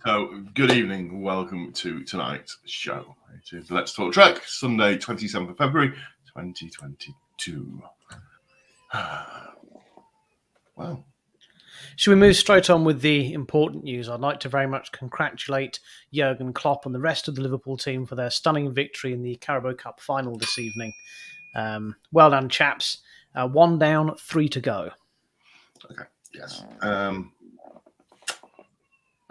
So, good evening. Welcome to tonight's show. It is Let's Talk Trek, Sunday, 27th of February, 2022. Wow. Should we move straight on with the important news? I'd like to very much congratulate Jurgen Klopp and the rest of the Liverpool team for their stunning victory in the Carabao Cup final this evening. Well done, chaps. 1 down, 3 to go. Okay, yes.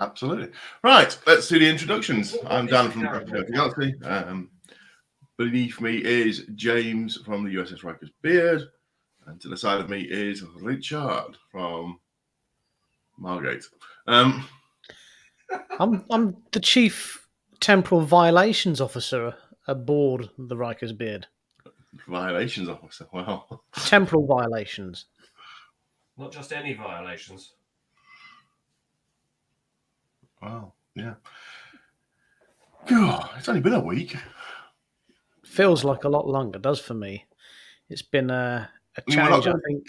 Absolutely. Right, let's do the introductions. I'm Dan from the Galaxy. Beneath me is James from the USS Riker's Beard. And to the side of me is Richard from Margate. I'm the Chief Temporal Violations Officer aboard the Riker's Beard. Violations Officer, wow. Temporal violations. Not just any violations. Wow, yeah. God, it's only been a week. Feels like a lot longer, does for me. It's been a change, I think.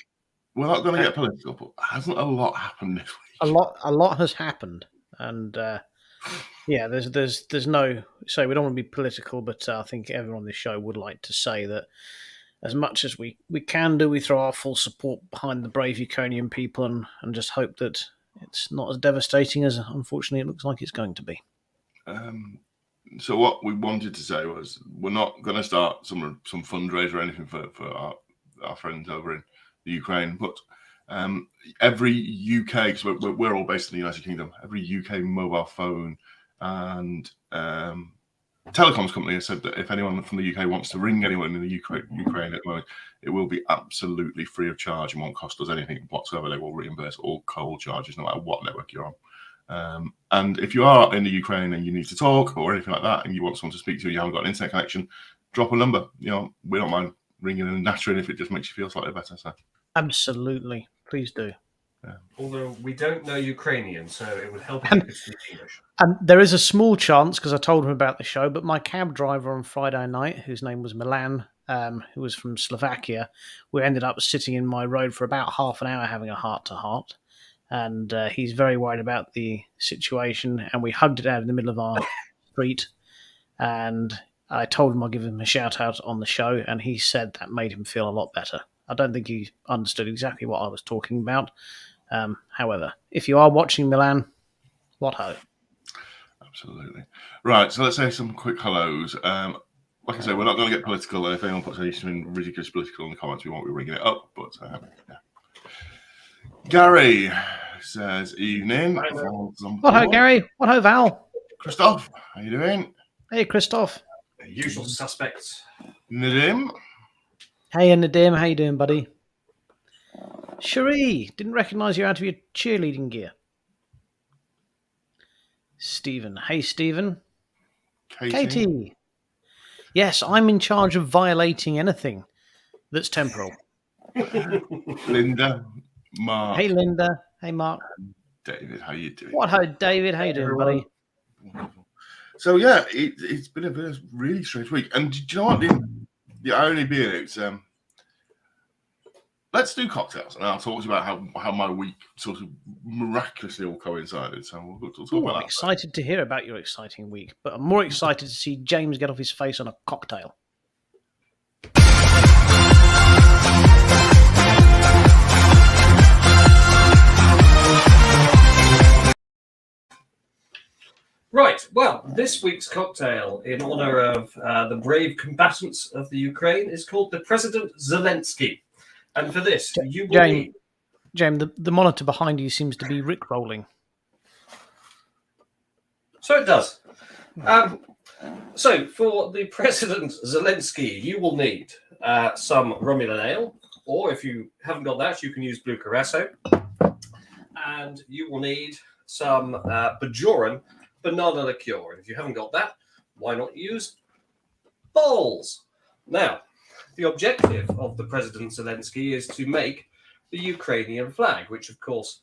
We're not going to get political, but hasn't a lot happened this week? A lot has happened, and yeah, there's no. So we don't want to be political, but I think everyone on this show would like to say that as much as we can do, we throw our full support behind the brave Ukrainian people, and just hope that it's not as devastating as unfortunately it looks like it's going to be. So what we wanted to say was we're not going to start some fundraiser or anything for our friends over in the Ukraine, but every UK, because we're all based in the United Kingdom, every UK mobile phone and telecoms company has said that if anyone from the UK wants to ring anyone in the Ukraine at the moment, it will be absolutely free of charge and won't cost us anything whatsoever. They will reimburse all call charges, no matter what network you're on. And if you are in the Ukraine and you need to talk or anything like that, and you want someone to speak to, you haven't got an internet connection, drop a number. You know, we don't mind ringing and nattering if it just makes you feel slightly better. So, absolutely, please do. Yeah. Although we don't know Ukrainian, so it would help if you could speak English. And there is a small chance, because I told him about the show, but my cab driver on Friday night, whose name was Milan, who was from Slovakia, we ended up sitting in my road for about half an hour having a heart-to-heart. And he's very worried about the situation, and we hugged it out in the middle of our street. And I told him I'd give him a shout-out on the show, and he said that made him feel a lot better. I don't think he understood exactly what I was talking about. However, if you are watching Milan, what ho. Absolutely. Right, so let's say some quick hellos. Like I say, we're not going to get political. If anyone puts anything ridiculous political in the comments, we won't be ringing it up. But yeah. Gary says, evening. What ho, Gary? What ho, Val? Christoph, how you doing? Hey, Christoph. Usual suspects. Nadim. Hey, Nadim. How you doing, buddy? Cherie, didn't recognise you out of your cheerleading gear. Stephen. Hey, Stephen. Katie. Yes, I'm in charge of violating anything that's temporal. Linda. Mark. Hey, Linda. Hey, Mark. David, how you doing? What ho, David? How you doing, buddy? Wonderful. So, yeah, it's been a really strange week. And do you know what? The irony being it's... let's do cocktails, and I'll talk to you about how my week sort of miraculously all coincided. So we'll talk about that. I'm excited to hear about your exciting week, but I'm more excited to see James get off his face on a cocktail. Right, well, this week's cocktail in honour of the brave combatants of the Ukraine is called the President Zelensky. And for this, you will need... James, the monitor behind you seems to be rickrolling. So it does. So for the President Zelensky, you will need some Romulan ale, or if you haven't got that, you can use Blue Curacao. And you will need some Bajoran banana liqueur. And if you haven't got that, why not use balls? Now, the objective of the President Zelensky is to make the Ukrainian flag, which, of course,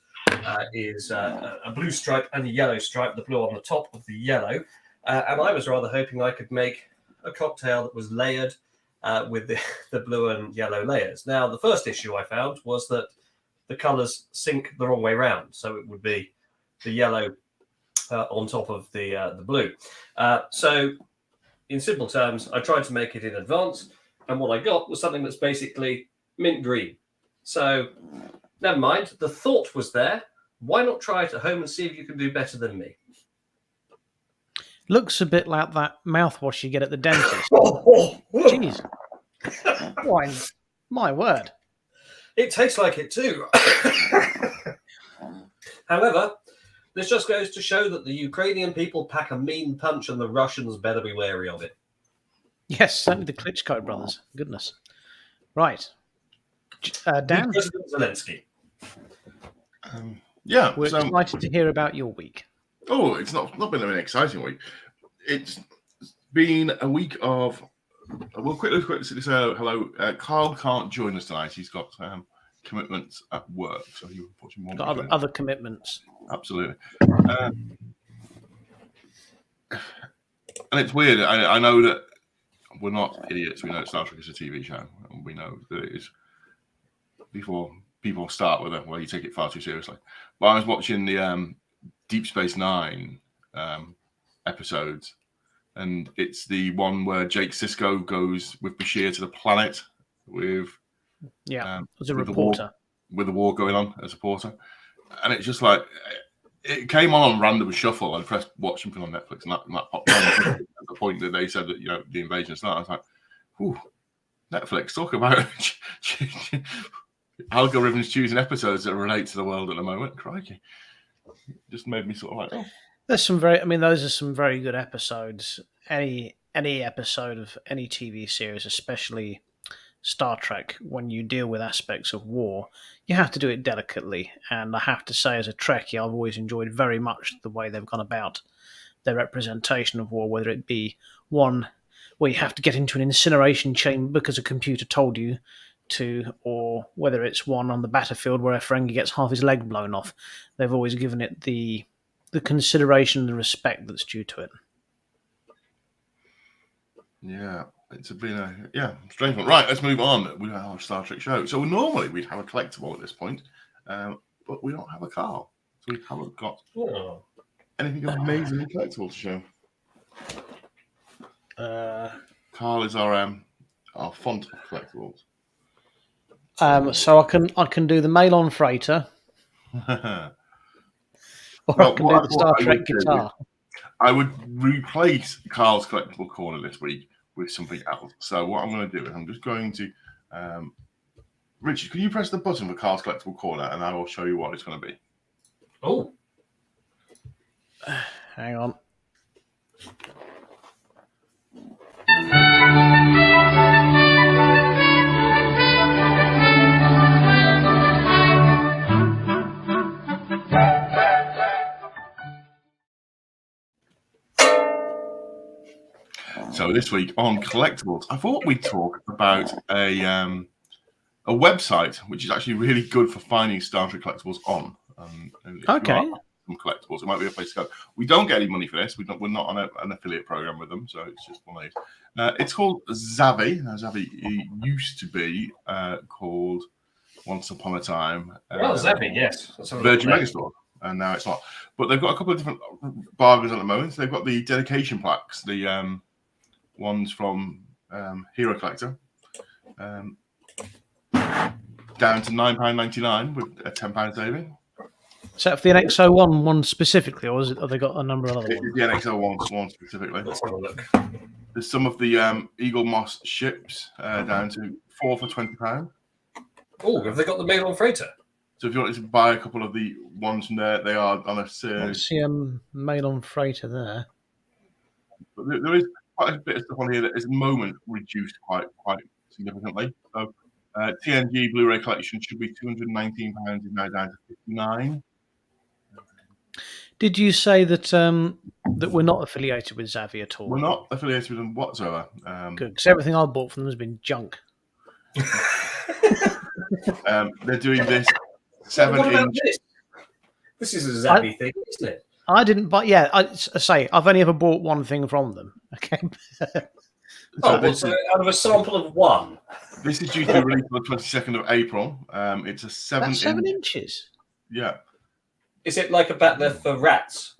is a blue stripe and a yellow stripe, the blue on the top of the yellow. And I was rather hoping I could make a cocktail that was layered with the blue and yellow layers. Now, the first issue I found was that the colours sync the wrong way round. So it would be the yellow on top of the blue. So, in simple terms, I tried to make it in advance, and what I got was something that's basically mint green. So, never mind. The thought was there. Why not try it at home and see if you can do better than me? Looks a bit like that mouthwash you get at the dentist. Jeez. Why, my word. It tastes like it too. However, this just goes to show that the Ukrainian people pack a mean punch and the Russians better be wary of it. Yes, certainly the Klitschko brothers. Goodness. Right. Dan? President Zelensky. Yeah. We're excited to hear about your week. Oh, it's not been an exciting week. It's been a week of... We'll quickly say hello. Carl can't join us tonight. He's got commitments at work, so he unfortunately won't. Got other commitments. Absolutely. And it's weird. I know that we're not idiots. We know Star Trek is a TV show, and we know that it is. Before people start with it, well, you take it far too seriously. But I was watching the Deep Space Nine episodes, and it's the one where Jake Sisko goes with Bashir to the planet with as a reporter with the war going on as a reporter, and it's just like it came on random shuffle. I pressed watch something on Netflix, and that popped on at the point that they said that the invasion started. I was like, "Ooh, Netflix, talk about algorithms choosing episodes that relate to the world at the moment." Crikey, it just made me sort of like, oh. There's some those are some very good episodes. Any episode of any TV series, especially Star Trek, when you deal with aspects of war, you have to do it delicately. And I have to say, as a Trekkie, I've always enjoyed very much the way they've gone about their representation of war, whether it be one where you have to get into an incineration chamber because a computer told you to, or whether it's one on the battlefield where a Ferengi gets half his leg blown off. They've always given it the consideration and the respect that's due to it. Yeah, it's been a strange one. Right, let's move on with our Star Trek show. So normally we'd have a collectible at this point, but we don't have a Carl, so we haven't got anything amazingly collectible to show. Carl is our font of collectibles. So I can do the Mail-on Freighter. Or I can do the Star Trek guitar. I would replace Carl's collectible corner this week with something else. So what I'm going to do is I'm just going to... Richard, can you press the button for Carl's collectible corner and I will show you what it's going to be. Oh. Hang on. So this week on collectibles, I thought we'd talk about a website which is actually really good for finding Star Trek collectibles on. Okay. Some collectibles, it might be a place to go. We don't get any money for this. We're not on an affiliate program with them, so it's just one of these. It's called Zavvi. Now, Zavvi used to be called once upon a time. Zavvi, yes. Virgin Megastore, and now it's not. But they've got a couple of different bargains at the moment. So they've got the dedication plaques, the ones from Hero Collector, down to £9.99 with a £10 saving. Is that for the NX-01 one specifically, or have they got a number of other ones? The NX-01 one specifically. Let's have a look. There's some of the Eagle Moss ships down to 4 for £20. Oh, have they got the Mail-on Freighter? So if you wanted to buy a couple of the ones from there, they are on a series. I see a Mail-on Freighter there. But there is quite a bit of stuff on here that is at the moment reduced quite significantly. So TNG Blu-ray collection should be £219, is now down to £59. Did you say that that we're not affiliated with Zavvi at all? We're not affiliated with them whatsoever. Good, because everything I bought from them has been junk. They're doing this 7-inch. This is a Zavvi thing, isn't it? I didn't buy. Yeah, I say I've only ever bought one thing from them. Okay. So out of a sample of one. This is due to be released on the 22nd of April. It's a 7 That's 7 inches. Yeah. Is it like a batleth for rats?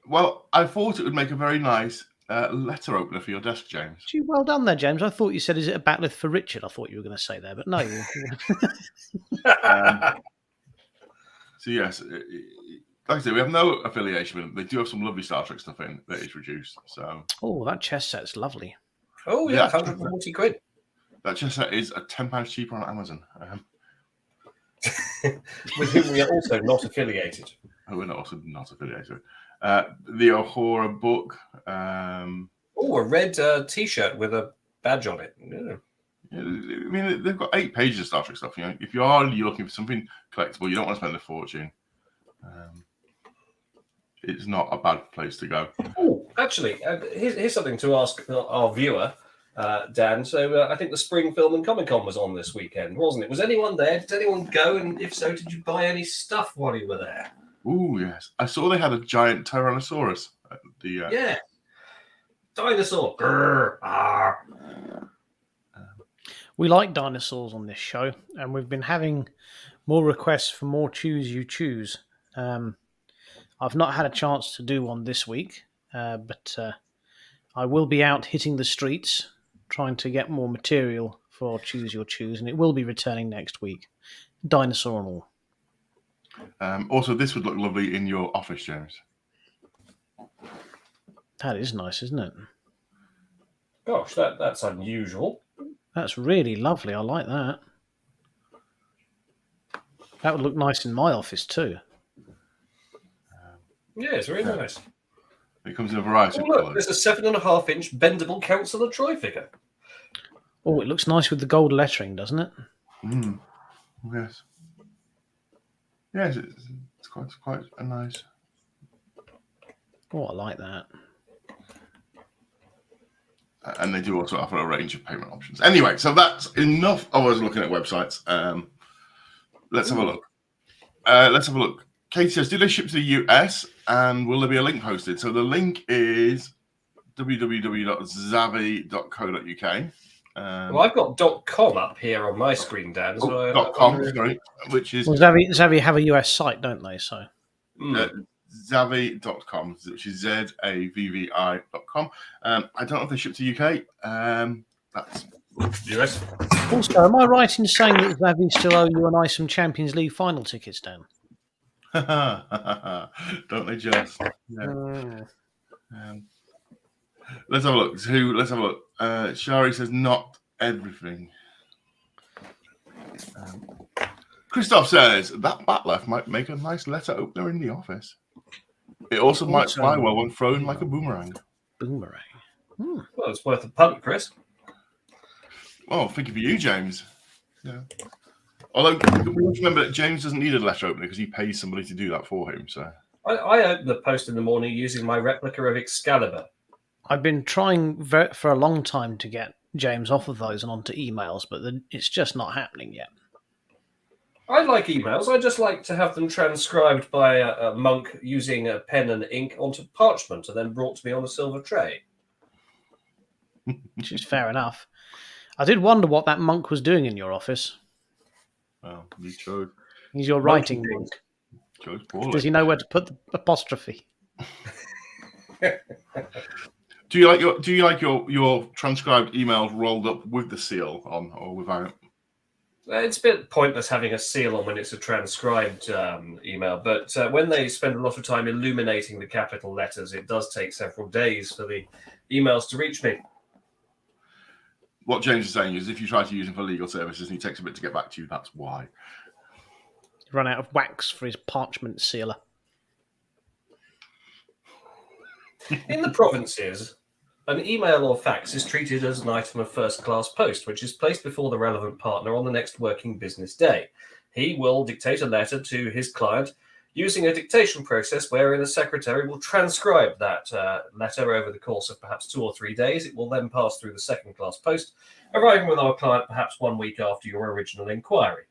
Well, I thought it would make a very nice letter opener for your desk, James. Gee, well done there, James. I thought you said, is it a batleth for Richard? I thought you were going to say there, but no. So yes, like I say, we have no affiliation with them. They do have some lovely Star Trek stuff in that is reduced. So, oh, that chess set's lovely. Oh yeah, 140 quid. That chess set is £10 cheaper on Amazon. With whom we are also not affiliated. We're also not affiliated. The Ahura book. Oh, a red T-shirt with a badge on it. Yeah. I mean, they've got 8 pages of Star Trek stuff. You know, if you're looking for something collectible, you don't want to spend a fortune. It's not a bad place to go. Oh, actually, here's something to ask our viewer, Dan. So I think the Spring Film and Comic Con was on this weekend, wasn't it? Was anyone there? Did anyone go? And if so, did you buy any stuff while you were there? Oh, yes. I saw they had a giant Tyrannosaurus at the... Yeah. Dinosaur. Grr, arr. We like dinosaurs on this show, and we've been having more requests for more Choose You Choose. I've not had a chance to do one this week, but I will be out hitting the streets trying to get more material for Choose Your Choose, and it will be returning next week. Dinosaur and all. Also, this would look lovely in your office, James. That is nice, isn't it? Gosh, that's unusual. That's really lovely. I like that. That would look nice in my office too. Yeah, it's really nice. It comes in a variety of look, colours. there's a 7.5-inch bendable Councillor Troy figure. Oh, it looks nice with the gold lettering, doesn't it? Yes. Yes, it's quite a nice. Oh, I like that. And they do also offer a range of payment options. Anyway, so that's enough of us looking at websites. Let's have a look. Katie says, do they ship to the US? And will there be a link posted? So the link is www.zavi.co.uk. Well, I've got .com up here on my screen, Dan. So .com, sorry, which is... Well, Zavi have a US site, don't they? So Zavi.com, which is ZAVVI.com. I don't know if they ship to UK. That's US. Also, am I right in saying that Zavi still owe you and I some Champions League final tickets, Dan? don't they just? Yeah. Let's have a look. Let's have a look. Shari says not everything. Christoph says that batleth might make a nice letter opener in the office. It also might fly well when thrown like a boomerang. Boomerang. Well, it's worth a punt, Chris. Well, thinking for you, James. Yeah. Although we must remember that James doesn't need a letter opener because he pays somebody to do that for him. So I open the post in the morning using my replica of Excalibur. I've been trying for a long time to get James off of those and onto emails, but it's just not happening yet. I like emails. I just like to have them transcribed by a monk using a pen and ink onto parchment and then brought to me on a silver tray. Which is fair enough. I did wonder what that monk was doing in your office. Well, he chose. He's your writing monk. Chose poorly. Does he know where to put the apostrophe? Do you like your transcribed emails rolled up with the seal on or without? It's a bit pointless having a seal on when it's a transcribed email, but when they spend a lot of time illuminating the capital letters, it does take several days for the emails to reach me. What James is saying is if you try to use him for legal services and he takes a bit to get back to you, that's why. He ran out of wax for his parchment sealer. In the provinces, an email or fax is treated as an item of first-class post, which is placed before the relevant partner on the next working business day. He will dictate a letter to his client using a dictation process wherein a secretary will transcribe that letter over the course of perhaps 2 or 3 days. It will then pass through the second-class post, arriving with our client perhaps 1 week after your original inquiry.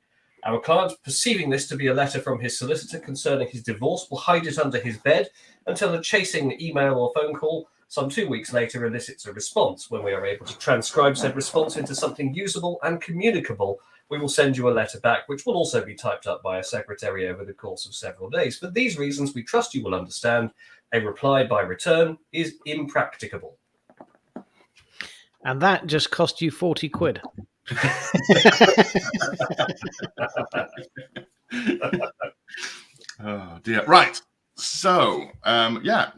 Our client, perceiving this to be a letter from his solicitor concerning his divorce, will hide it under his bed until a chasing email or phone call some 2 weeks later elicits a response. When we are able to transcribe said response into something usable and communicable, we will send you a letter back, which will also be typed up by a secretary over the course of several days. For these reasons, we trust you will understand A reply by return is impracticable. And that just cost you 40 quid. Oh dear. Right. So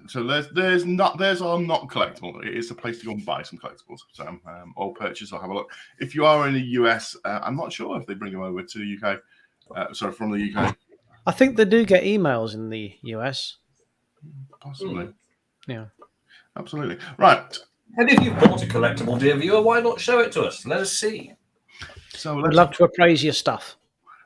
so there's our not collectible. It is a place to go and buy some collectibles. So or purchase or have a look. If you are in the US, I'm not sure if they bring them over to the UK. From the UK. I think they do get emails in the US. Possibly. Yeah. Absolutely. Right. And if you've bought a collectible, dear viewer, why not show it to us? Let us see. So I'd love to appraise your stuff.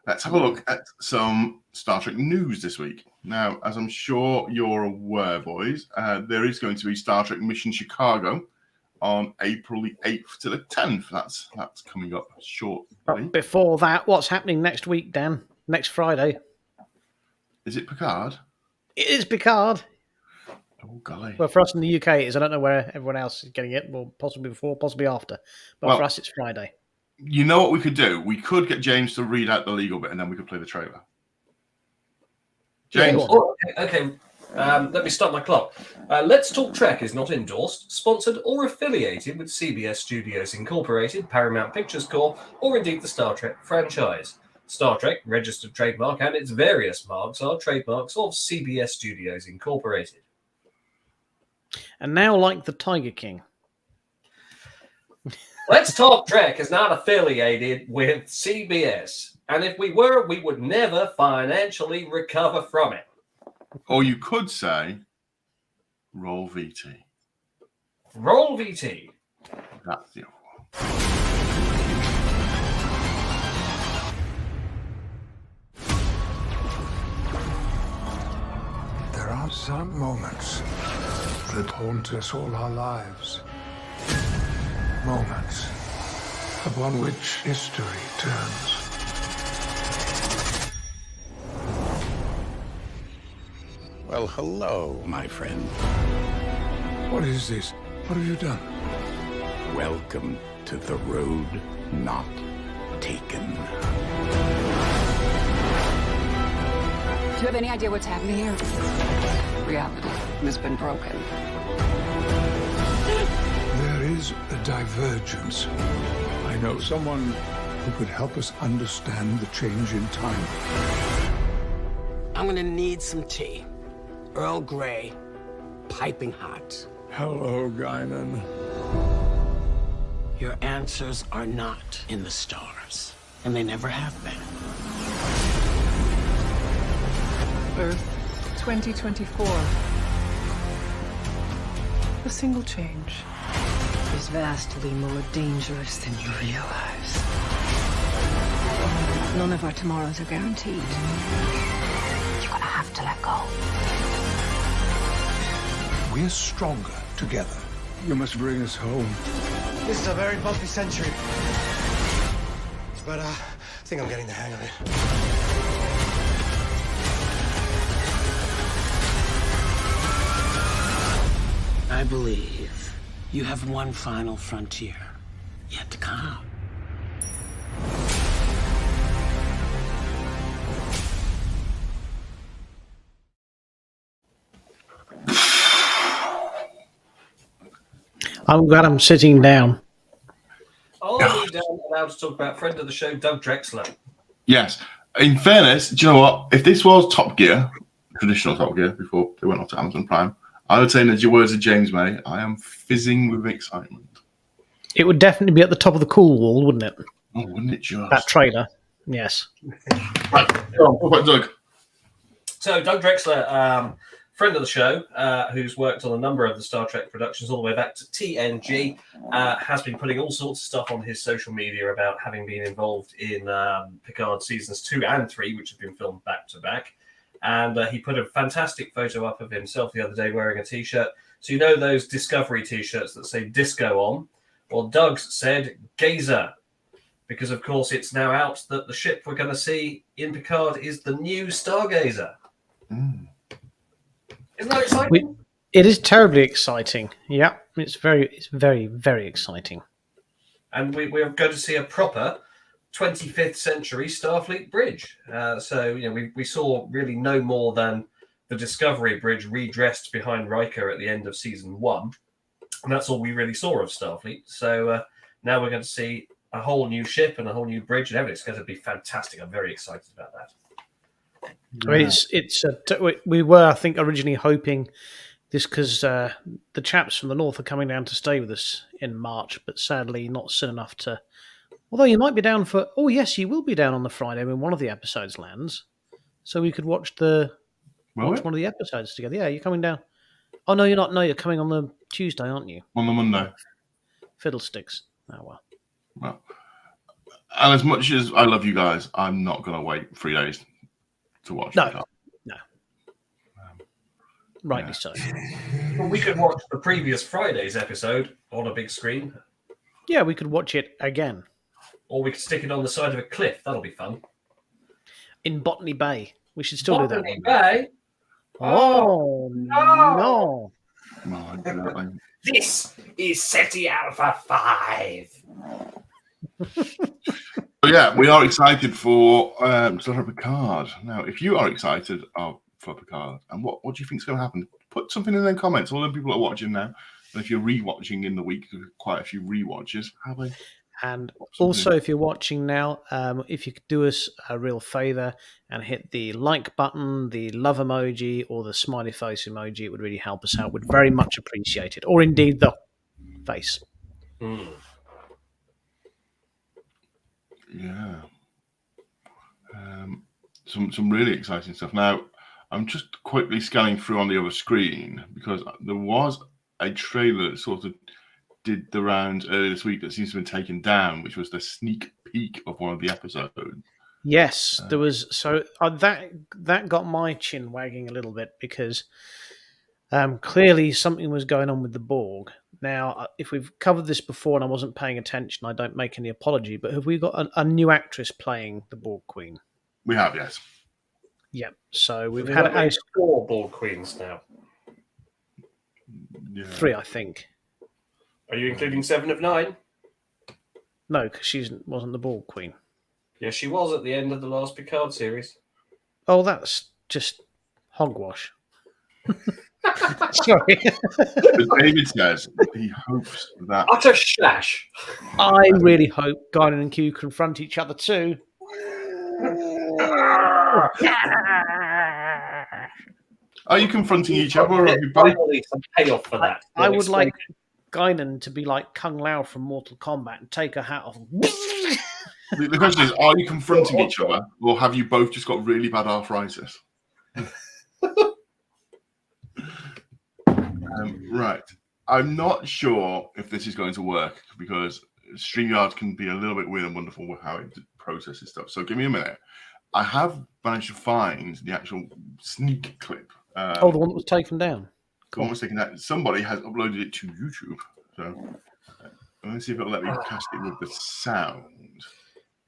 Let's have a look at some Star Trek news this week. Now, as I'm sure you're aware, boys, there is going to be Star Trek Mission Chicago on April the 8th to the 10th. That's coming up shortly. But before that, what's happening next week, Dan? Next Friday. Is it Picard? It is Picard. Oh, golly. Well, for us in the UK, it is. I don't know where everyone else is getting it. Well, possibly before, possibly after. But for us, it's Friday. You know what we could do? We could get James to read out the legal bit, and then we could play the trailer. James. Yeah, okay. Let me start my clock. Let's Talk Trek is not endorsed, sponsored, or affiliated with CBS Studios Incorporated, Paramount Pictures Corp., or indeed the Star Trek franchise. Star Trek, registered trademark, and its various marks are trademarks of CBS Studios Incorporated. And now, like the Tiger King. Let's Talk Trek is not affiliated with CBS. And if we were, we would never financially recover from it. Or you could say, roll VT. Roll VT. That's the other one. There are some moments that haunt us all our lives. Moments upon which history turns. Well, hello, my friend. What is this? What have you done? Welcome to the road not taken. Do you have any idea what's happening here? Reality has been broken. There is a divergence. I know someone who could help us understand the change in time. I'm gonna need some tea. Earl Grey, piping hot. Hello, Guinan. Your answers are not in the stars, and they never have been. Earth 2024. A single change is vastly more dangerous than you realize. None of our tomorrows are guaranteed. You're gonna have to let go. We're stronger together. You must bring us home. This is a very bumpy century. But I think I'm getting the hang of it. I believe you have one final frontier yet to come. I'm glad I'm sitting down. Are we allowed to talk about friend of the show, Doug Drexler? Yes. In fairness, do you know what? If this was Top Gear, traditional Top Gear, before they went off to Amazon Prime, I would say, in the words of James May, I am fizzing with excitement. It would definitely be at the top of the cool wall, wouldn't it? Oh, wouldn't it just? That trailer. Yes. Right. Go on, what about Doug? So, Doug Drexler, friend of the show, who's worked on a number of the Star Trek productions all the way back to TNG, has been putting all sorts of stuff on his social media about having been involved in Picard seasons 2 and 3, which have been filmed back to back. And he put a fantastic photo up of himself the other day wearing a T-shirt. So you know those Discovery T-shirts that say disco on? Well, Doug said Gazer, because, of course, it's now out that the ship we're going to see in Picard is the new Stargazer. Mm. Isn't that exciting? It is terribly exciting. Yeah, it's very, very exciting. And we're going to see a proper 25th century Starfleet bridge. So, you know, we saw really no more than the Discovery Bridge redressed behind Riker at the end of season 1. And that's all we really saw of Starfleet. So now we're going to see a whole new ship and a whole new bridge and everything. It's going to be fantastic. I'm very excited about that. We were, I think, originally hoping this because the chaps from the north are coming down to stay with us in March, but sadly not soon enough to. Although you might be down for. Oh yes, you will be down on the Friday when one of the episodes lands, so we could watch one of the episodes together. Yeah, you're coming down. Oh no, you're not. No, you're coming on the Tuesday, aren't you? On the Monday. Fiddlesticks. Oh well. Well, and as much as I love you guys, I'm not going to wait 3 days to watch. No. Rightly so. Well, we could watch the previous Friday's episode on a big screen. Yeah, we could watch it again. Or we could stick it on the side of a cliff. That'll be fun. In Botany Bay. We should still do that. Botany Bay? Oh, no. No, this is SETI Alpha 5. But yeah, we are excited for Star Trek Picard. Now, if you are excited for Picard, and what do you think is going to happen? Put something in the comments. All the people are watching now, and if you're rewatching in the week, quite a few rewatches. And also, if you're watching now, if you could do us a real favour and hit the like button, the love emoji, or the smiley face emoji, it would really help us out. We'd very much appreciate it. Or indeed the face. Yeah. Some really exciting stuff. Now, I'm just quickly scanning through on the other screen because there was a trailer that sort of did the rounds earlier this week that seems to have been taken down, which was the sneak peek of one of the episodes. Yes, there was. So that got my chin wagging a little bit because clearly something was going on with the Borg. Now, if we've covered this before and I wasn't paying attention, I don't make any apology, but have we got a new actress playing the Borg Queen? We have, yes. Yeah, so we've had 4 Borg Queens now. Yeah. 3, I think. Are you including 7 of 9? No, because she wasn't the Borg Queen. Yes, she was at the end of the last Picard series. Oh, that's just hogwash. Sorry. But David says he hopes that... Utter slash. I really hope Guinan and Q confront each other too. Are you confronting each other, or have you both? Some payoff for that. I would like Guinan to be like Kung Lao from Mortal Kombat and take her hat off. The question is, are you confronting each other, or have you both just got really bad arthritis? Right. I'm not sure if this is going to work because StreamYard can be a little bit weird and wonderful with how it processes stuff. So give me a minute. I have managed to find the actual sneak clip. The one that was taken down. The one was taken down. Somebody has uploaded it to YouTube. So let me see if it'll let me cast it with the sound.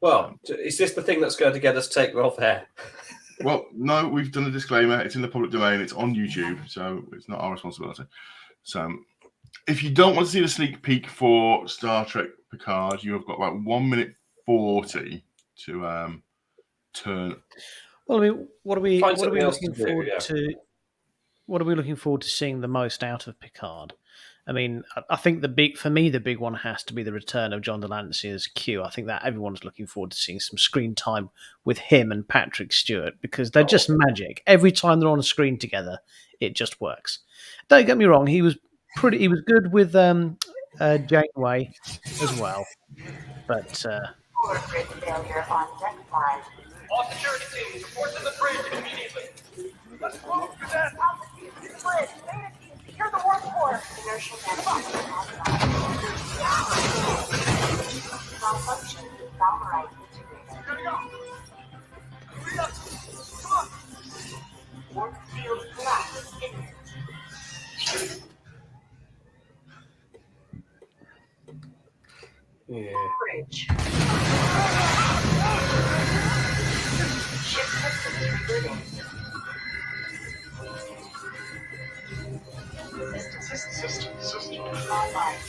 Well, is this the thing that's going to get us taken off air? Well, no, we've done a disclaimer. It's in the public domain. It's on YouTube, so it's not our responsibility. So if you don't want to see the sneak peek for Star Trek Picard, you have got about 1 minute 40 to turn. Well, I mean, what are we looking forward to? To? What are we looking forward to seeing the most out of Picard? I mean, I think the big one has to be the return of John Delancey as Q. I think that everyone's looking forward to seeing some screen time with him and Patrick Stewart because they're just magic. Every time they're on a screen together, it just works. Don't get me wrong; he was good with Janeway as well, but. Failure on deck 5. All security teams, report to the bridge immediately. Let's move to that. Bridge, data team, secure the workforce. Inertial management malfunction. Valorite integrator. Gotta go. Hurry up. Come on. Warp field collapse imminent. Yeah. Bridge. Ship systems rebooting. System online.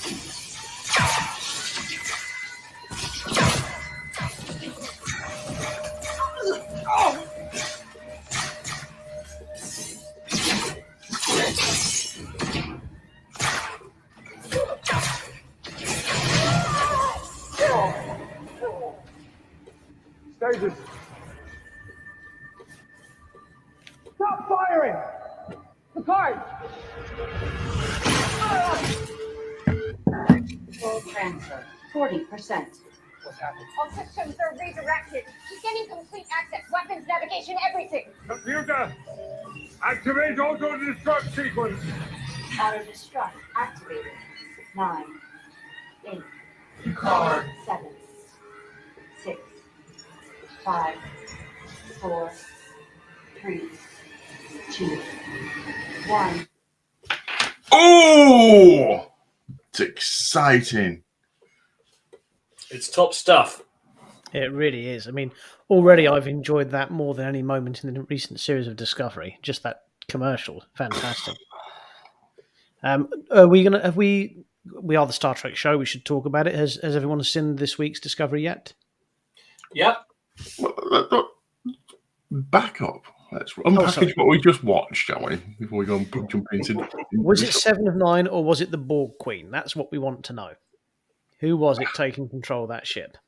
firing! Picard! Full transfer. 40%. What's happening? All systems are redirected. She's getting complete access, weapons, navigation, everything. Computer! Activate auto-destruct sequence! Auto-destruct activated. 9, 8, Picard! 7, 6, 5, 4, 3, 2, 1. Oh, it's exciting. It's top stuff. It really is. I mean, already I've enjoyed that more than any moment in the recent series of Discovery. Just that commercial, fantastic. Are we gonna? Have we? We are the Star Trek show. We should talk about it. Has everyone seen this week's Discovery yet? Yep. Back up. Let's unpackage what we just watched, shall we? Before we go and jump into. Was it 7 of 9 or was it the Borg Queen? That's what we want to know. Who was it taking control of that ship?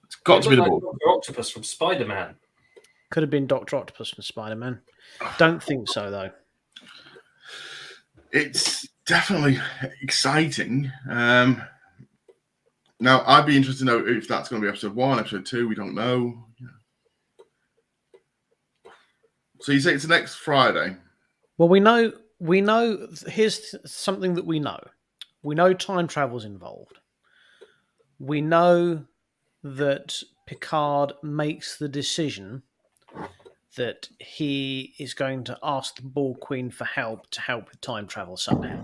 It's got to be the Like Borg. Dr. Octopus from Spider-Man. Could have been Dr. Octopus from Spider-Man. Don't think so, though. It's definitely exciting. Now, I'd be interested to know if that's going to be episode 1, episode 2. We don't know. So you say it's next Friday? Well, we know. Here's something that we know. We know time travel's involved. We know that Picard makes the decision that he is going to ask the Borg Queen for help to help with time travel somehow.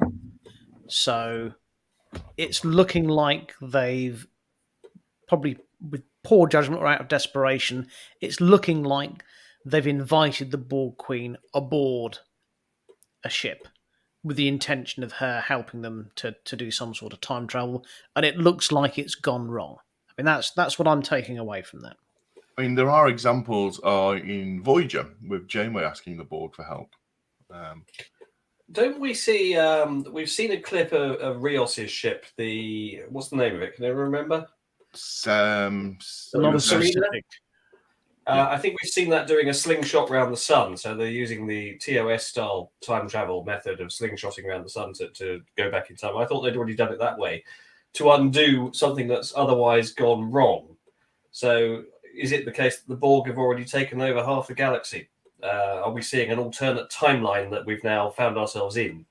So it's looking like they've probably, with poor judgment or out of desperation, it's looking like they've invited the Borg Queen aboard a ship with the intention of her helping them to do some sort of time travel, and it looks like it's gone wrong. I mean, that's what I'm taking away from that. I mean, there are examples in Voyager with Janeway asking the Borg for help. Don't we see? We've seen a clip of Rios's ship. What's the name of it? Can anyone remember? Non-specific. I think we've seen that doing a slingshot around the sun. So they're using the TOS style time travel method of slingshotting around the sun to go back in time. I thought they'd already done it that way to undo something that's otherwise gone wrong. So is it the case that the Borg have already taken over half the galaxy? Are we seeing an alternate timeline that we've now found ourselves in?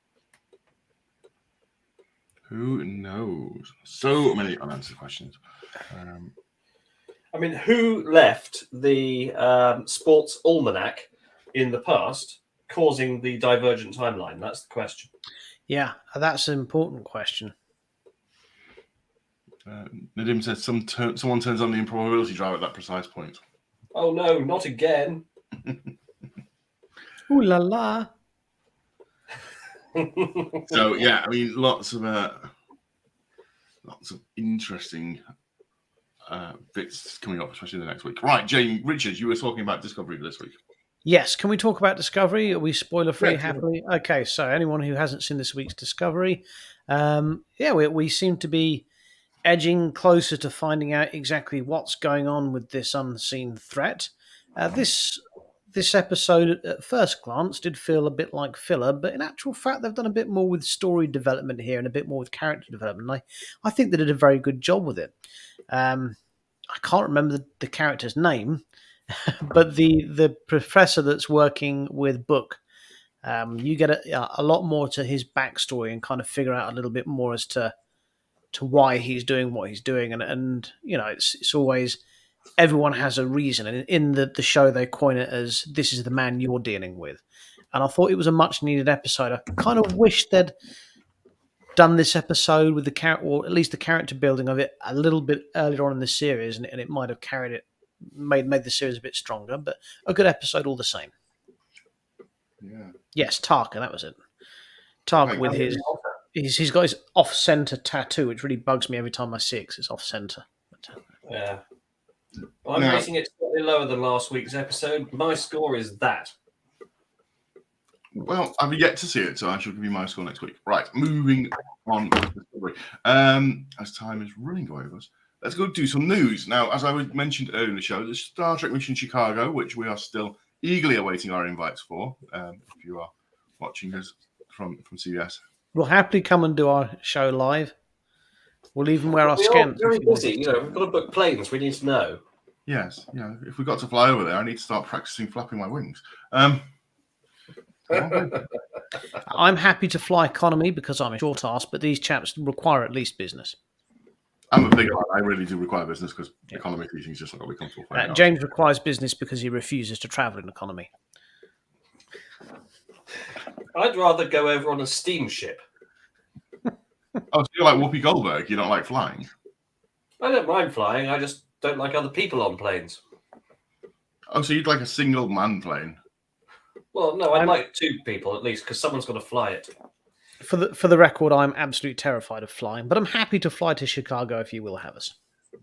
Who knows? So many unanswered questions. I mean, who left the sports almanac in the past, causing the divergent timeline? That's the question. Yeah, that's an important question. Nadim says someone turns on the improbability drive at that precise point. Oh no, not again. Ooh la la. So yeah, I mean, lots of interesting bits coming up, especially the next week. Right, Jane Richards, you were talking about Discovery this week. Yes, can we talk about Discovery? Are we spoiler free happily? Sure. Okay, so anyone who hasn't seen this week's Discovery, we seem to be edging closer to finding out exactly what's going on with this unseen threat. This episode, at first glance, did feel a bit like filler, but in actual fact, they've done a bit more with story development here and a bit more with character development. I think they did a very good job with it. I can't remember the character's name, but the professor that's working with Book, you get a lot more to his backstory and kind of figure out a little bit more as to why he's doing what he's doing, and it's always everyone has a reason, and in the show they coin it as this is the man you're dealing with, and I thought it was a much needed episode. I kind of wish they'd done this episode with the character, or at least the character building of it, a little bit earlier on in the series, and it might have carried it, made the series a bit stronger. But a good episode all the same. Yeah. Yes, Tarka, that was it. Tarka with he's got his off-center tattoo, which really bugs me every time I see it, 'cause it's off-center. Yeah. Well, I'm rating it slightly lower than last week's episode. My score is that. Well, I've yet to see it, so I shall give you my score next week. Right, moving on with the story. As time is running away with us, let's go do some news. Now, as I mentioned earlier in the show, the Star Trek Mission Chicago, which we are still eagerly awaiting our invites for. If you are watching us from CBS, We'll happily come and do our show live. We'll even wear our We're all scants. very if you want busy. us You to. know, we've got to book planes. We need to know. yes, if we got to fly over there, I need to start practicing flapping my wings. I'm happy to fly economy because I'm a short ass, but these chaps require at least business. I'm a big one. I really do require business because economy seating is just not going to be comfortable for anyone. James requires business because he refuses to travel in economy. I'd rather go over on a steamship. Oh, so you're like Whoopi Goldberg? You don't like flying? I don't mind flying. I just don't like other people on planes. Oh, so you'd like a single man plane? Well, no, I'd like 2 people at least because someone's got to fly it. For the record, I'm absolutely terrified of flying, but I'm happy to fly to Chicago if you will have us.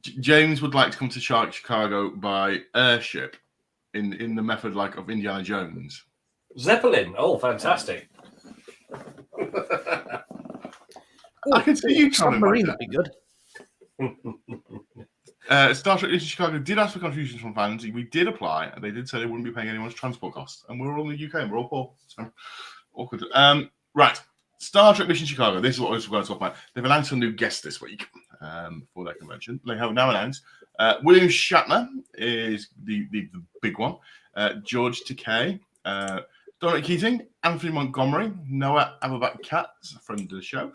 James would like to come to Chicago by airship in the method like of Indiana Jones. Zeppelin. Oh, fantastic. I can see you traveling by submarine would be good. Star Trek Mission Chicago did ask for contributions from fans. We did apply, and they did say they wouldn't be paying anyone's transport costs. And we're all in the UK, and we're all poor. So awkward. Right. Star Trek Mission Chicago. This is what we're going to talk about. They've announced a new guest this week for their convention. They have now announced William Shatner is the big one. George Takei, Dominic Keating, Anthony Montgomery, Noah Ababat-Katz, a friend of the show.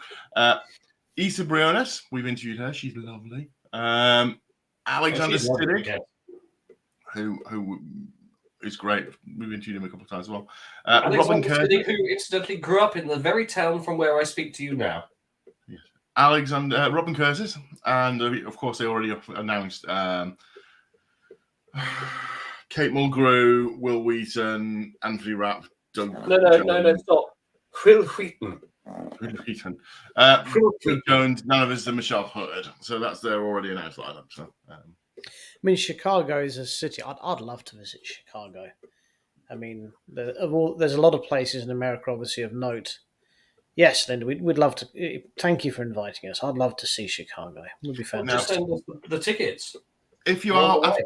Issa Briones, we've interviewed her. She's lovely. Alexander Siddig, who is great. We've interviewed him a couple of times as well. Robin Curtis, who incidentally grew up in the very town from where I speak to you now. Yes. Robin Curtis, and of course they already announced Kate Mulgrew, Will Wheaton, Anthony Rapp, Doug. No, stop. Will Wheaton. Phil Jones, none of us are Michelle Hurd, so that's their already announced lineup. So, I mean, Chicago is a city. I'd love to visit Chicago. I mean, there's a lot of places in America, obviously, of note. Yes, Linda, we'd love to. Thank you for inviting us. I'd love to see Chicago. It would be fantastic. Just send us the tickets. If you are after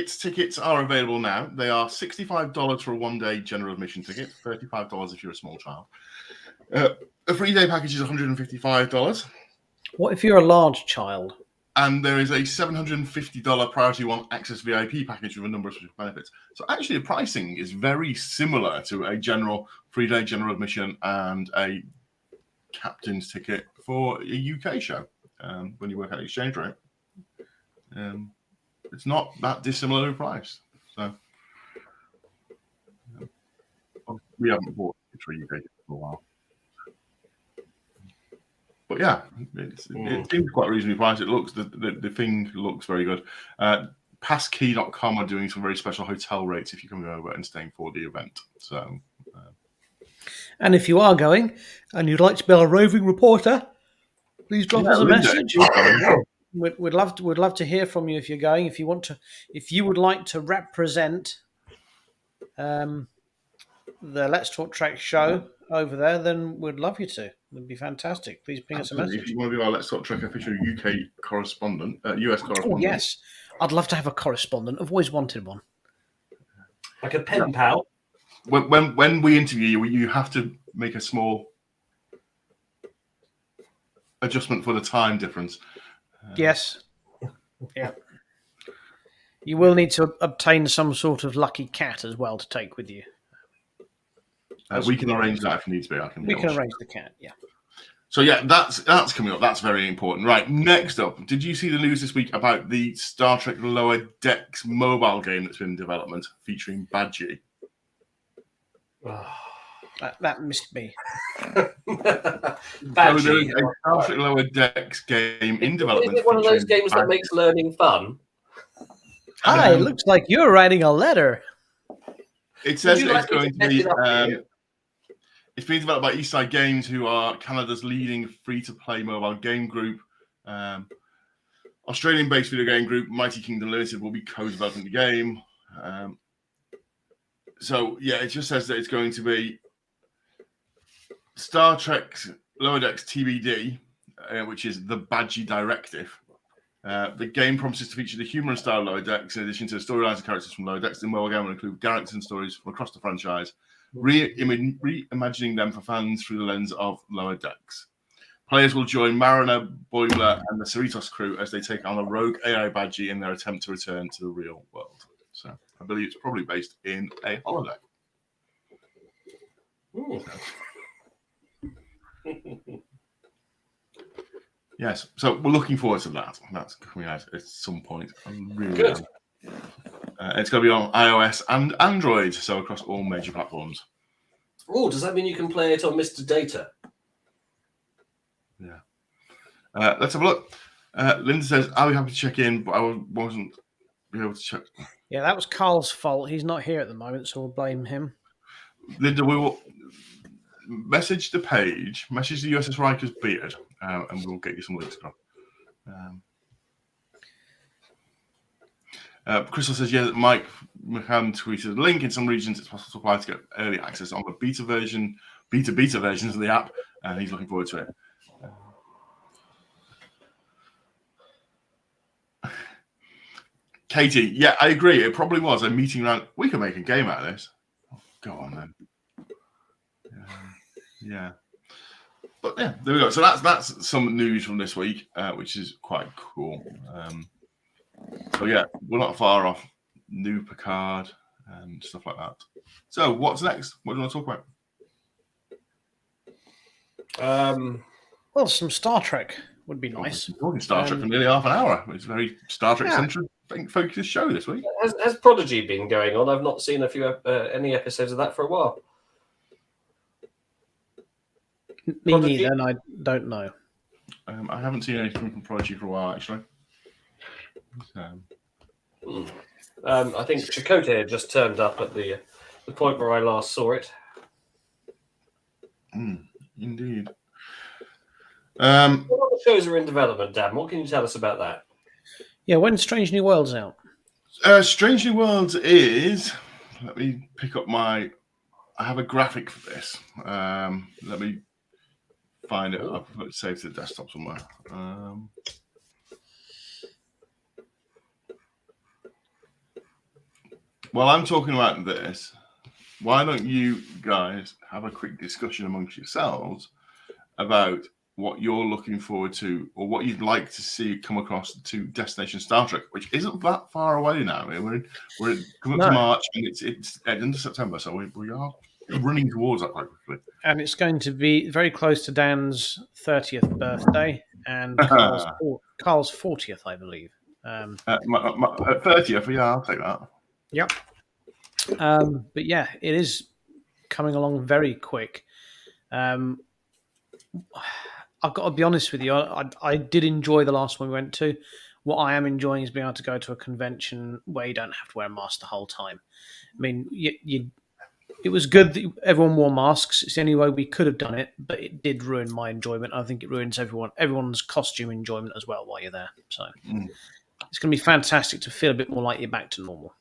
tickets are available now. They are $65 for a one-day general admission ticket, $35 if you're a small child. A 3-day package is $155. What if you're a large child? And there is a $750 Priority 1 Access VIP package with a number of special benefits. So actually, the pricing is very similar to a general 3-day general admission and a captain's ticket for a UK show when you work out the exchange rate. It's not that dissimilar in price. So we haven't bought it for a UK for a while. But yeah, it seems quite reasonably priced. It looks the thing looks very good. Passkey.com are doing some very special hotel rates if you're coming over and staying for the event. So, and if you are going and you'd like to be our roving reporter, please drop us a message. We'd love to hear from you if you're going. If you would like to represent the Let's Talk Trek show over there, then we'd love you to. It'd be fantastic. Please ping us a message. If you want to be our Let's Talk Trek official UK correspondent, US correspondent. Oh, yes. I'd love to have a correspondent. I've always wanted one. Like a pen pal. When we interview you, you have to make a small adjustment for the time difference. Yes. Yeah. You will need to obtain some sort of lucky cat as well to take with you. We can arrange that if needs be. We can arrange the cat, yeah. So yeah, that's coming up. That's very important. Right, next up, did you see the news this week about the Star Trek Lower Decks mobile game that's been in development featuring Badgie? That missed me. Badgie. So there's a Star Trek Lower Decks game in development. Is it one of those games that makes learning fun? Hi, it looks like you're writing a letter. It says it's going to be... It's being developed by Eastside Games, who are Canada's leading free-to-play mobile game group. Australian-based video game group Mighty Kingdom Limited will be co-developing the game. So, yeah, it just says that it's going to be Star Trek Lower Decks TBD, which is the Badgie Directive. The game promises to feature the humour and style of Lower Decks, in addition to the storylines and characters from Lower Decks. The mobile game will include characters and stories from across the franchise, reimagining them for fans through the lens of Lower Decks. Players will join Mariner, Boimler, and the Cerritos crew as they take on a rogue AI Badgie in their attempt to return to the real world. So I believe it's probably based in a holodeck. Yes, so we're looking forward to that. That's coming out at some point. I'm really good. It's going to be on iOS and Android, so across all major platforms. Oh, does that mean you can play it on Mr. Data? Yeah. Let's have a look. Linda says, I'll be happy to check in, but I wasn't able to check. Yeah, that was Carl's fault. He's not here at the moment, so we'll blame him. Linda, we will message the page, message the USS Riker's beard, and we'll get you some links across. Crystal says, yeah, Mike McCann tweeted a link. In some regions, it's possible to apply to get early access on the beta versions of the app, and he's looking forward to it. Katie, yeah, I agree. It probably was a meeting around. We can make a game out of this. Go on then. Yeah. But yeah, there we go. So that's some news from this week, which is quite cool. So yeah, we're not far off new Picard and stuff like that. So what's next? What do you want to talk about? Well, some Star Trek would be nice. We're talking Star Trek for nearly half an hour. It's a very Star Trek centric focused show this week. Has Prodigy been going on? I've not seen any episodes of that for a while. Me neither, and I don't know. I haven't seen anything from Prodigy for a while, actually. I think Chakotay had just turned up at the point where I last saw it. Indeed. What other shows are in development, Dan? What can you tell us about that? Yeah, when's Strange New Worlds out? Strange New Worlds is... Let me pick up I have a graphic for this. Let me find it. I'll put it saved to the desktop somewhere. While I'm talking about this, why don't you guys have a quick discussion amongst yourselves about what you're looking forward to or what you'd like to see come across to Destination Star Trek, which isn't that far away now. We're coming up to March and it's end of September, so we are running towards that quite quickly. And it's going to be very close to Dan's 30th birthday and Carl's 40th, I believe. My 30th, yeah, I'll take that. Yep. But yeah, it is coming along very quick. I've got to be honest with you. I did enjoy the last one we went to. What I am enjoying is being able to go to a convention where you don't have to wear a mask the whole time. I mean, it was good that everyone wore masks. It's the only way we could have done it, but it did ruin my enjoyment. I think it ruins everyone's costume enjoyment as well while you're there. So it's going to be fantastic to feel a bit more like you're back to normal.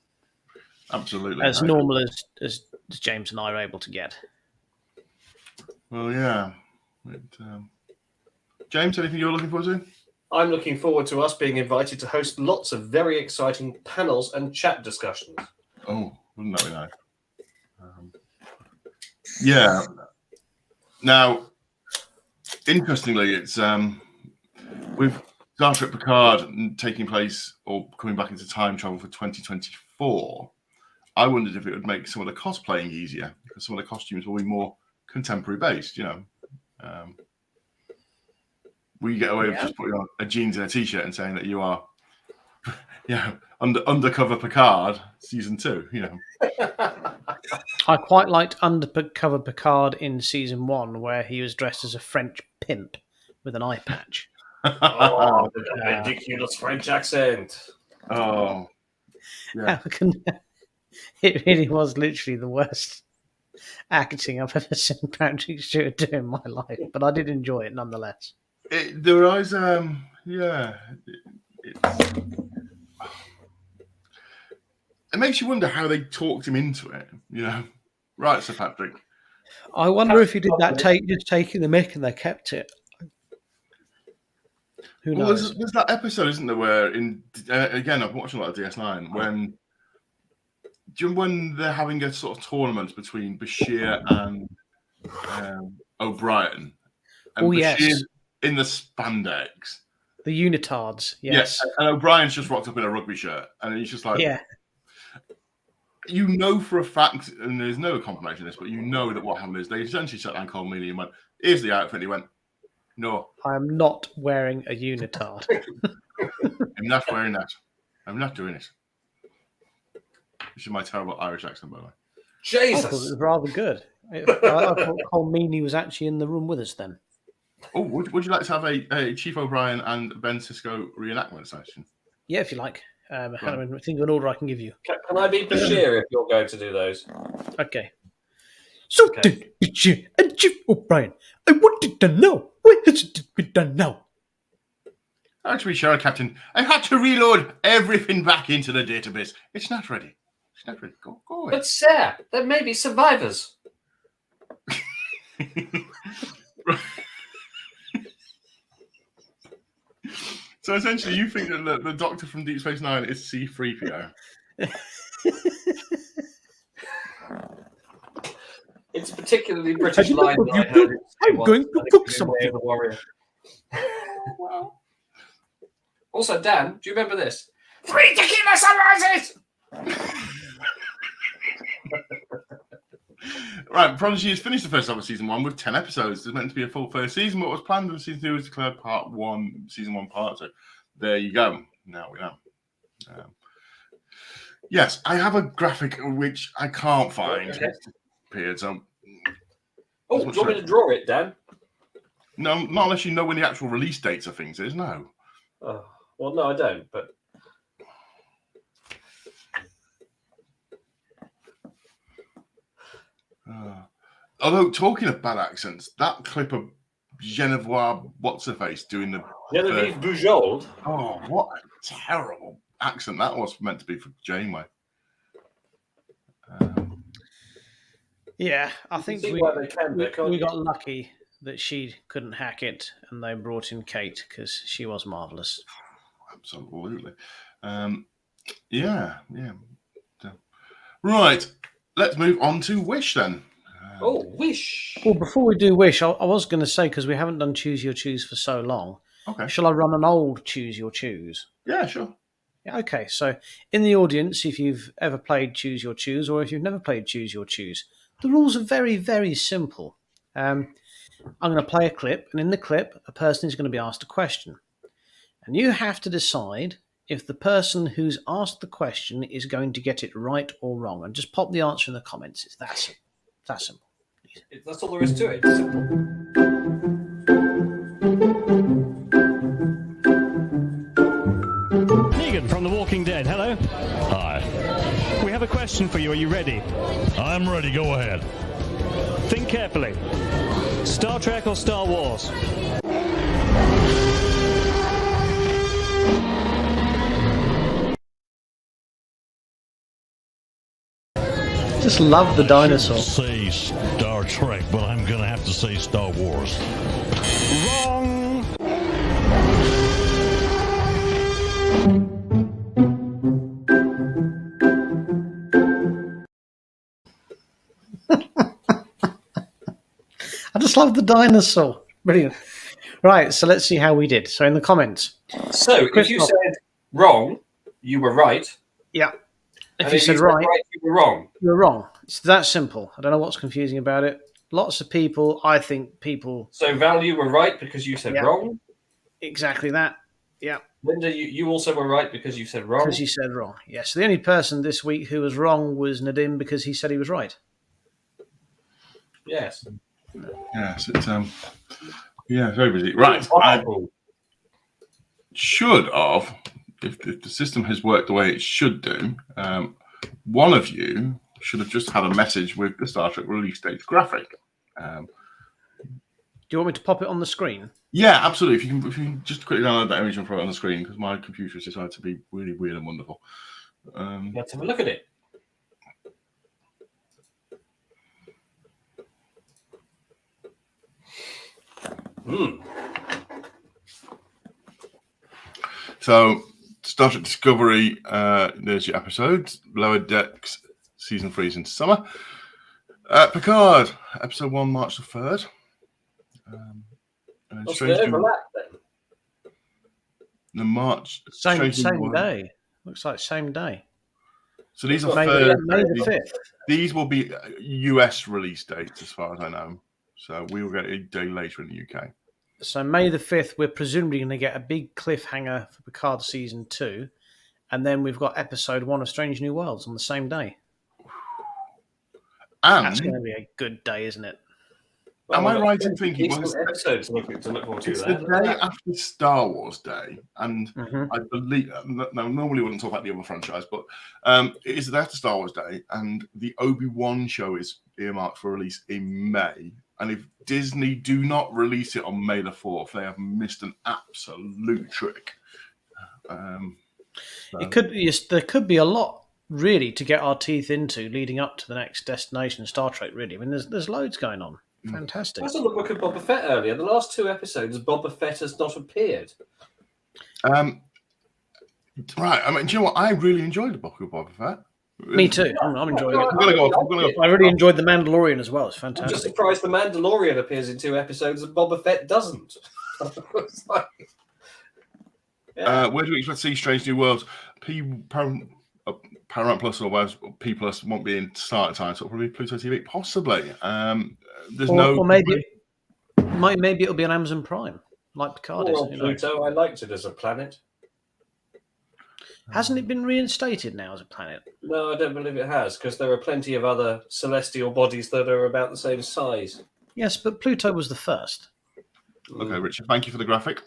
Absolutely. As normal as James and I are able to get. Well, yeah. James, anything you're looking forward to? I'm looking forward to us being invited to host lots of very exciting panels and chat discussions. Oh, wouldn't that be nice? Yeah. Now, interestingly, it's with Star Trek Picard taking place or coming back into time travel for 2024. I wondered if it would make some of the cosplaying easier because some of the costumes will be more contemporary based. You know, we get away with just putting on a jeans and a t-shirt and saying that you are, undercover Picard season 2. You know. I quite liked Undercover Picard in season 1, where he was dressed as a French pimp with an eye patch. Oh, the ridiculous French accent. Oh, yeah. It really was literally the worst acting I've ever seen Patrick Stewart do in my life, but I did enjoy it nonetheless. It makes you wonder how they talked him into it, you know. Right, Sir Patrick. I wonder if he did that just taking the mick and they kept it. Who Well, knows? there's that episode, isn't there, where again, I've watched a lot of DS9 when. Do you remember when they're having a sort of tournament between Bashir and O'Brien? And Oh, Bashir's yes. in the spandex. The unitards, yes. Yeah, and O'Brien's just rocked up in a rugby shirt. And he's just like... Yeah. You know for a fact, and there's no confirmation of this, but you know that what happened is they essentially sat down Cole Meany and went, here's the outfit. And he went, no. I am not wearing a unitard. I'm not wearing that. I'm not doing it. This is my terrible Irish accent, by the way. Jesus. I thought it was rather good. I thought Cole Meany was actually in the room with us then. Oh, would you like to have a Chief O'Brien and Ben Sisko reenactment session? Yeah, if you like. Think of an order I can give you. Can I be Bashir if you're going to do those? Okay. So, Bashir and Chief O'Brien, I wanted to know, what has it been done now? Actually, sure, Captain. I had to reload everything back into the database. It's not ready. It's not ready. Go away. But, sir, there may be survivors. So essentially, you think that the Doctor from Deep Space Nine is C-3PO? It's a particularly British line. I'm going to cook something. Warrior. Also, Dan, do you remember this? 3 tequila sunrises! Right, Prodigy has finished the first half of season 1 with 10 episodes. There's meant to be a full first season. What was planned in season 2 was declared part 1, season 1, part 2. There you go. Now we know. Yes, I have a graphic which I can't find. Okay. It's disappeared, so... Oh, do you want me to draw it, Dan? No, not unless you know when the actual release dates of things is, no. Oh, well, no, I don't, but... Although, talking of bad accents, that clip of Genevieve What's-Her-Face doing the... Genevieve Bujold? Oh, what a terrible accent that was meant to be for Janeway. Yeah, I think we got lucky that she couldn't hack it and they brought in Kate because she was marvellous. Absolutely. Yeah. Right, let's move on to Wish then. Wish. Well, before we do Wish, I was going to say, because we haven't done Choose Your Choose for so long, okay. Shall I run an old Choose Your Choose? Yeah, sure. Yeah, okay, so in the audience, if you've ever played Choose Your Choose or if you've never played Choose Your Choose, the rules are very, very simple. I'm going to play a clip, and in the clip, a person is going to be asked a question. And you have to decide if the person who's asked the question is going to get it right or wrong. And just pop the answer in the comments. It's that simple. That simple. That's all there is to it. It's simple. Negan from The Walking Dead. Hello. Hi. We have a question for you. Are you ready? I'm ready. Go ahead. Think carefully. Star Trek or Star Wars? Just love the dinosaur. Say Star Trek, but I'm going to have to say Star Wars. Wrong. I just love the dinosaur. Brilliant. Right, so let's see how we did. So in the comments. So if you said wrong, you were right. Yeah. If you said right, you were wrong. You're wrong. It's that simple. I don't know what's confusing about it. Lots of people, I think people... So Val, you were right because you said wrong? Exactly that. Yeah. Linda, you also were right because you said wrong? Because you said wrong, yes. The only person this week who was wrong was Nadim because he said he was right. Yes. Yes, it's very busy. Right. I should have, if the system has worked the way it should do, one of you should have just had a message with the Star Trek release date graphic. Do you want me to pop it on the screen? Yeah, absolutely. If you can just quickly download that image and throw it on the screen, because my computer has decided to be really weird and wonderful. Let's have a look at it. So, Star Trek Discovery, there's your episodes. Lower Decks, season 3 is into summer. Picard, episode 1, March the 3rd. What's the overlap then? The March. Same day. Looks like same day. So these are May the 5th. These will be US release dates, as far as I know. So we will get a day later in the UK. So May the 5th, we're presumably going to get a big cliffhanger for Picard season 2, and then we've got episode 1 of Strange New Worlds on the same day. And that's going to be a good day, isn't it? Am I right in thinking episodes to look forward to it's the day after Star Wars Day, and I believe normally we wouldn't talk about the other franchise, but it is the day after Star Wars Day, and the Obi-Wan show is earmarked for release in May. And if Disney do not release it on May the 4th, they have missed an absolute trick. There could be a lot really to get our teeth into leading up to the next destination, Star Trek. Really, I mean, there's loads going on. Fantastic. I saw the book of Boba Fett earlier. The last 2 episodes, Boba Fett has not appeared. Right. I mean, do you know what? I really enjoyed the book of Boba Fett. Me too. I'm enjoying it. I really enjoyed The Mandalorian as well. It's fantastic. I'm just surprised The Mandalorian appears in 2 episodes and Boba Fett doesn't. Where do we expect to see Strange New Worlds? Paramount Plus or P Plus won't be in start time, so it'll probably be Pluto TV. Possibly. Or maybe it'll be on Amazon Prime, like Picard is. Pluto, I liked it as a planet. Hasn't it been reinstated now as a planet? No, I don't believe it has, because there are plenty of other celestial bodies that are about the same size. Yes, but Pluto was the first. Okay, Richard, thank you for the graphic.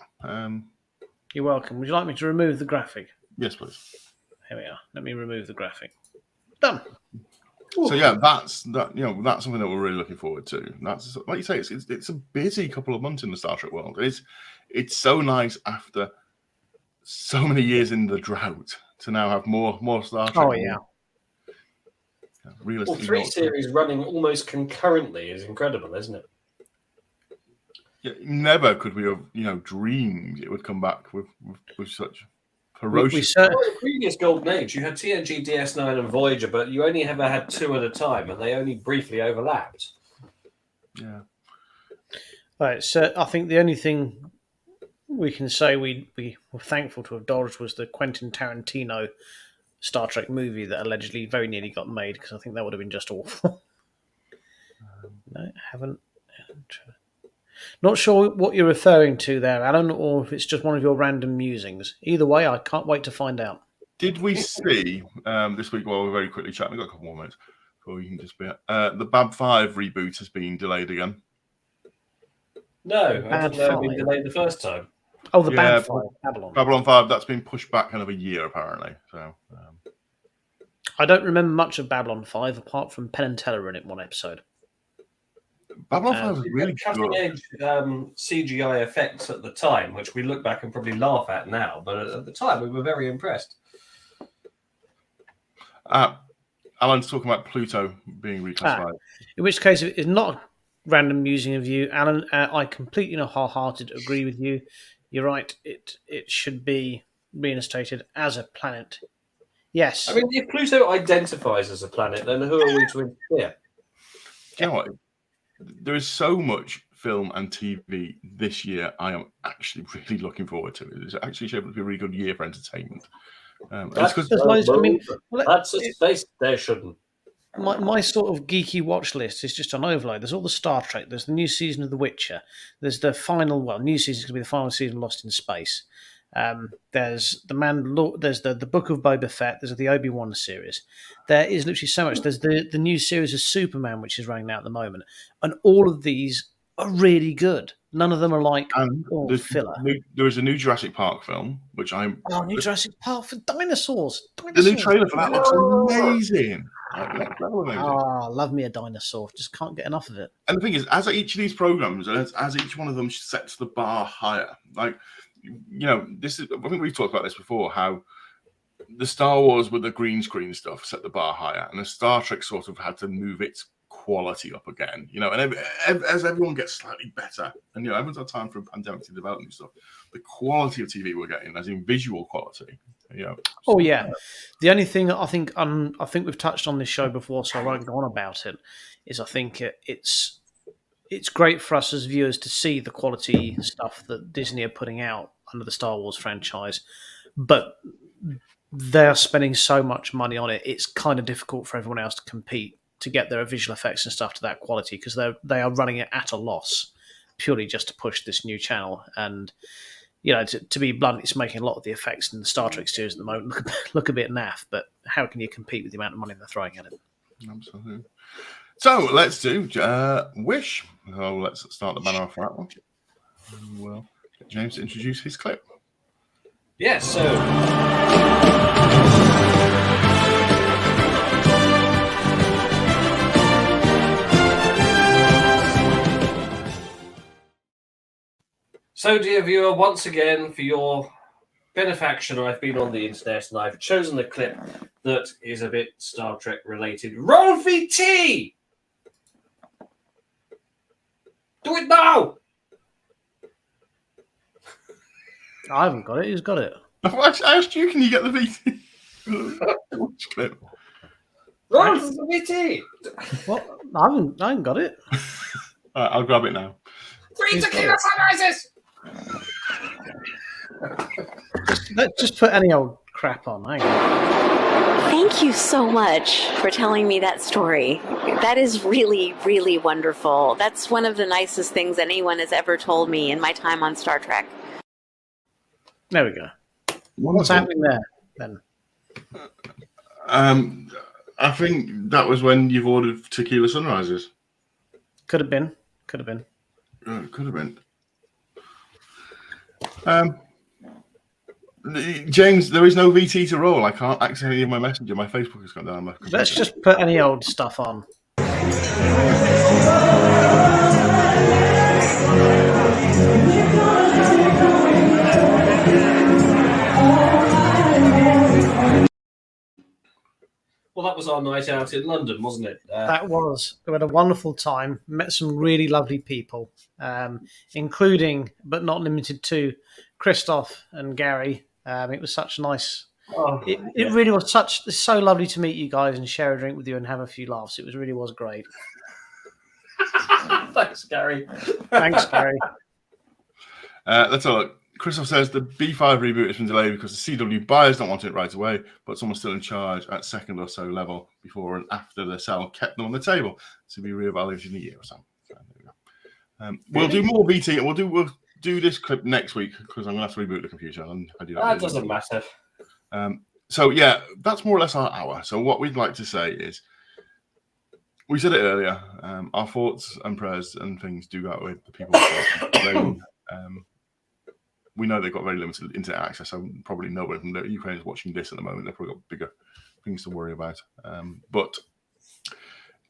You're welcome. Would you like me to remove the graphic? Yes, please. Here we are. Let me remove the graphic. Done. So yeah, that's something that we're really looking forward to. That's like you say, it's a busy couple of months in the Star Trek world. It's so nice after so many years in the drought to now have more Star Trek. Oh yeah. Realistically, 3 series running almost concurrently is incredible, isn't it? Yeah, never could we have dreamed it would come back with such ferocious. In the previous Golden Age, you had TNG, DS9, and Voyager, but you only ever had 2 at a time, and they only briefly overlapped. Yeah. Right. So I think the only thing we can say we were thankful to have dodged was the Quentin Tarantino Star Trek movie that allegedly very nearly got made, because I think that would have been just awful. No, haven't. Not sure what you're referring to there, Alan, or if it's just one of your random musings. Either way, I can't wait to find out. Did we see this week, while we're very quickly chatting, we've got a couple more minutes before you can just be the Bab 5 reboot has been delayed again? No, I didn't know it had been delayed the first time. Oh, the Bab 5, Babylon. Babylon 5, that's been pushed back kind of a year, apparently. So I don't remember much of Babylon 5, apart from Penn and Teller in it one episode. Babylon 5 was really cutting edge CGI effects at the time, which we look back and probably laugh at now, but at the time we were very impressed. Alan's talking about Pluto being reclassified. In which case, it's not a random musing of you, Alan. I completely wholehearted agree with you. You're right. It should be reinstated as a planet. Yes. I mean, if Pluto identifies as a planet, then who are we to interfere? Do you know what? There is so much film and TV this year. I am actually really looking forward to it. It's actually shaping up to be a really good year for entertainment. That's a space station. My sort of geeky watch list is just on overload. There's all the Star Trek. There's the new season of The Witcher. There's the new season is going to be the final season of Lost in Space. There's there's the Book of Boba Fett. There's the Obi-Wan series. There is literally so much. There's the new series of Superman, which is running out at the moment, and all of these are really good. None of them are like filler. There is a new Jurassic Park film, which new Jurassic Park for dinosaurs. The new trailer for that looks amazing. Love me a dinosaur. Just can't get enough of it. And the thing is, as each of these programs, as each one of them sets the bar higher, like. This is. I think we've talked about this before. How the Star Wars with the green screen stuff set the bar higher, and the Star Trek sort of had to move its quality up again. You know, and as everyone gets slightly better, and you know, everyone's had time for a pandemic to develop new stuff, the quality of TV we're getting, as in visual quality, you know. Oh yeah, the only thing I think we've touched on this show before, so I won't go on about it. Is I think it's great for us as viewers to see the quality stuff that Disney are putting out under the Star Wars franchise, but they're spending so much money on it. It's kind of difficult for everyone else to compete to get their visual effects and stuff to that quality because they are running it at a loss purely just to push this new channel. And you know, to be blunt, it's making a lot of the effects in the Star Trek series at the moment look a bit naff. But how can you compete with the amount of money they're throwing at it? Absolutely. So let's do Wish. So let's start the banner off for that one. We'll get James to introduce his clip. Yes, so dear viewer, once again, for your benefaction, I've been on the internet and I've chosen a clip that is a bit Star Trek related. Roll VT! Do it now! I haven't got it. Who's got it? I asked you, can you get the VT? clip? Roll the VT! What? I haven't got it. All right, I'll grab it now. 3 tequila sunrises! Let's just put any old crap on. Hang on. Thank you so much for telling me that story. That is really, really wonderful. That's one of the nicest things anyone has ever told me in my time on Star Trek. There we go. What's happening there, then? I think that was when you've ordered tequila sunrises. Could have been. Could have been. Could have been. James, there is no VT to roll. I can't access any of my messenger. My Facebook has gone down. Let's just put any old stuff on. Well, that was our night out in London, wasn't it? That was. We had a wonderful time. Met some really lovely people, including, but not limited to, Christoph and Gary. It was such a nice. It really was so lovely to meet you guys and share a drink with you and have a few laughs. It really was great. Thanks, Gary. Thanks, Gary. Let's have a look. Christoph says the B5 reboot has been delayed because the CW buyers don't want it right away, but someone's still in charge at second or so level before and after the sale kept them on the table to be reevaluated in a year or so. There we go. We'll do more VT and we'll do this clip next week because I'm going to have to reboot the computer. That doesn't matter. So yeah, that's more or less our hour. So what we'd like to say is, we said it earlier, our thoughts and prayers and things do go out with the people. We know they've got very limited internet access, so probably nobody from the Ukraine is watching this at the moment. They've probably got bigger things to worry about. But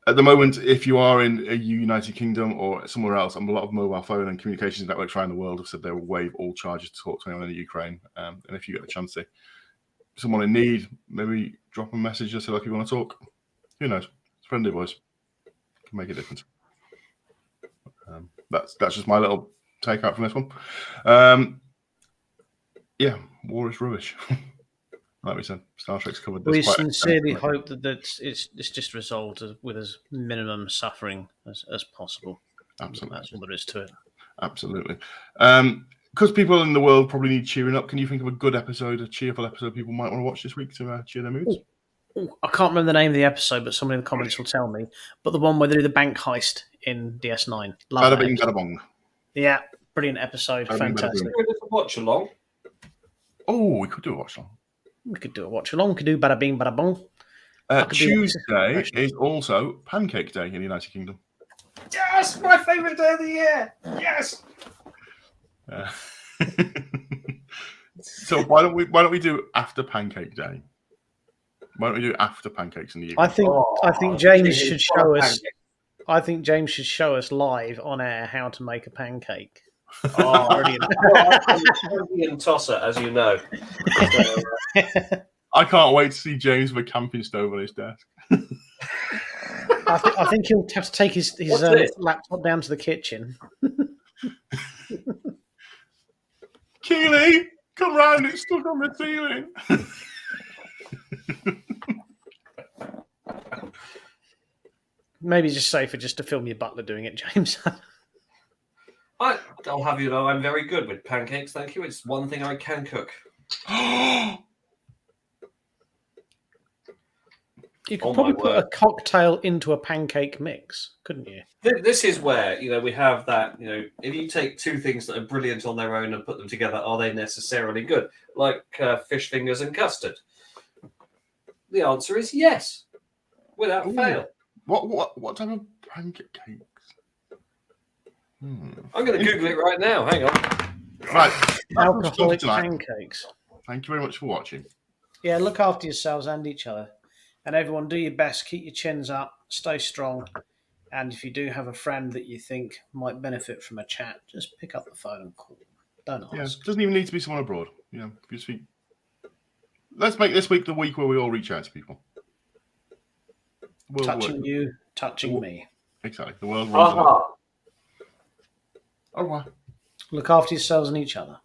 at the moment, if you are in a United Kingdom or somewhere else, and a lot of mobile phone and communications networks around the world have said they will waive all charges to talk to anyone in the Ukraine. And if you get the chance to, someone in need, maybe drop a message and say, look, you want to talk? Who knows? It's friendly voice. Can make a difference. That's just my little takeout from this one. Yeah, war is rubbish. Like we said, Star Trek's covered this. We sincerely hope that it's just resolved with as minimum suffering as possible. Absolutely. That's all there is to it. Absolutely. Because people in the world probably need cheering up, can you think of a good episode, a cheerful episode people might want to watch this week to cheer their moods? I can't remember the name of the episode, but somebody in the comments will tell me. But the one where they do the bank heist in DS9. Bada bing, bada bong. Yeah, brilliant episode. Bada fantastic. Bing, watch along. Oh, we could do a watch along. We could do a watch along. We could do bada bing, bada bong. Tuesday is also Pancake Day in the United Kingdom. Yes, my favourite day of the year. Yes. So why don't we do after Pancake Day? Why don't we do after pancakes in the evening? I think James should show us. I think James should show us live on air how to make a pancake. Oh, brilliant! I'm a tosser, as you know. I can't wait to see James with a camping stove on his desk. I think he'll have to take his laptop down to the kitchen. Keely, come round, it's stuck on the ceiling. Maybe it's just safer just to film your butler doing it, James. I'll have you know I'm very good with pancakes, thank you. It's one thing I can cook. You could probably put a cocktail into a pancake mix, couldn't you? This is where, we have that, if you take two things that are brilliant on their own and put them together, are they necessarily good? Like fish fingers and custard. The answer is yes, without fail. What type of pancakes? I'm going to Google it right now. Hang on. Right. Alcoholic pancakes. Thank you very much for watching. Yeah, look after yourselves and each other. And everyone, do your best. Keep your chins up. Stay strong. And if you do have a friend that you think might benefit from a chat, just pick up the phone and call them. Don't ask. Yeah, it doesn't even need to be someone abroad. If you speak. Let's make this week the week where we all reach out to people. Touching you, touching me. Exactly. The world runs. Au revoir. Look after yourselves and each other.